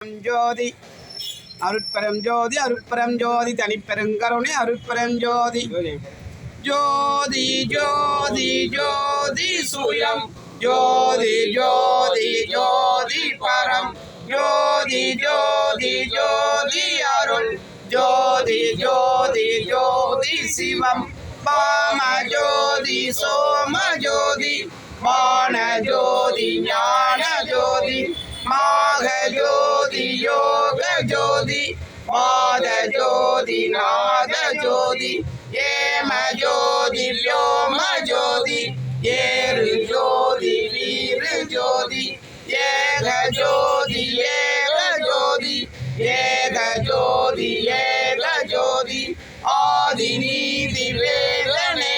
ஜோதி அருட்பரம் ஜோதி அருட்பரம் ஜோதி தனிப்பெருங்கருணை அருட்பரம் ஜோதி ஜோதி ஜோதி ஜோதி சுயம் ஜோதி ஜோதி ஜோதி பரம் ஜோதி ஜோதி ஜோதி அருள் ஜோதி ஜோதி ஜோதி சிவம் பாம ஜோதி சோம ஜோதி மான ஜோதி ஞான ஜோதி மாக ஜோதி யோக ஜோதி மாத ஜோதி நாத ஜோதி ஏம ஜோதி வ்யோம ஜோதி ஏறு ஜோதி வீரு ஜோதி ஏக ஜோதி ஏக ஜோதி ஏக ஜோதி ஏக ஜோதி ஆதி நீதி வேதனே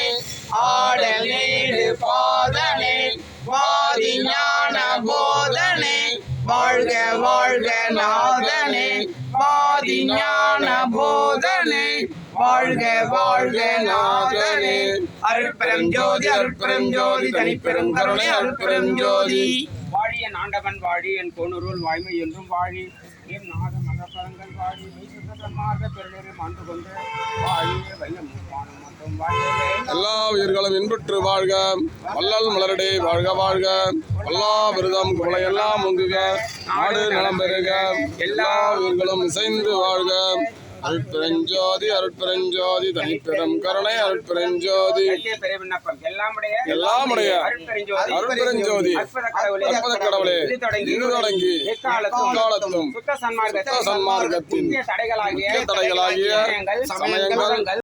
ஆடலேடு பாதனே வாதி ஞான போதனே வாழ்க வாழ்க நாதனே வாதி ஞான போதனே வாழ்க வாழ்க நாதனே அருட்பெரும் ஜோதி அருட்பெரும் ஜோதி தனிப்பெரும் கருணை அருட்பெரும் ஜோதி வாழிய நாண்டவன் வாழி என் பொன்னுருள் வாய்மை என்றும் வாழி என் நாத மகப்பரங்கள் வாழி மெய்சுத்தன்மார்க்க பெருளரை மாண்டு கொண்டு வாழிய வையம் மற்றும் வாழியவே எல்லா உயிர்களும் இன்புற்று வாழ்க வள்ளல் மலரடே வாழ்க வாழ்க எல்லா விருதம் குவளை எல்லாம் முங்குக நாடு நலம் பெறுக எல்லா உயிர்களும் இசைந்து வாழ்க அருட்பெருஞ்சோதி அருட்பெருஞ்சோதி தனிப்பெரும் கருணை அருட்பெருஞ்சோதி எல்லாமுடைய அருட்பெருஞ்சோதி அற்புத கடவுளே இது தொடங்கி எக்காலத்தும் சுத்த சன்மார்க்கத்தின் தடைகளாகிய சமயங்கள்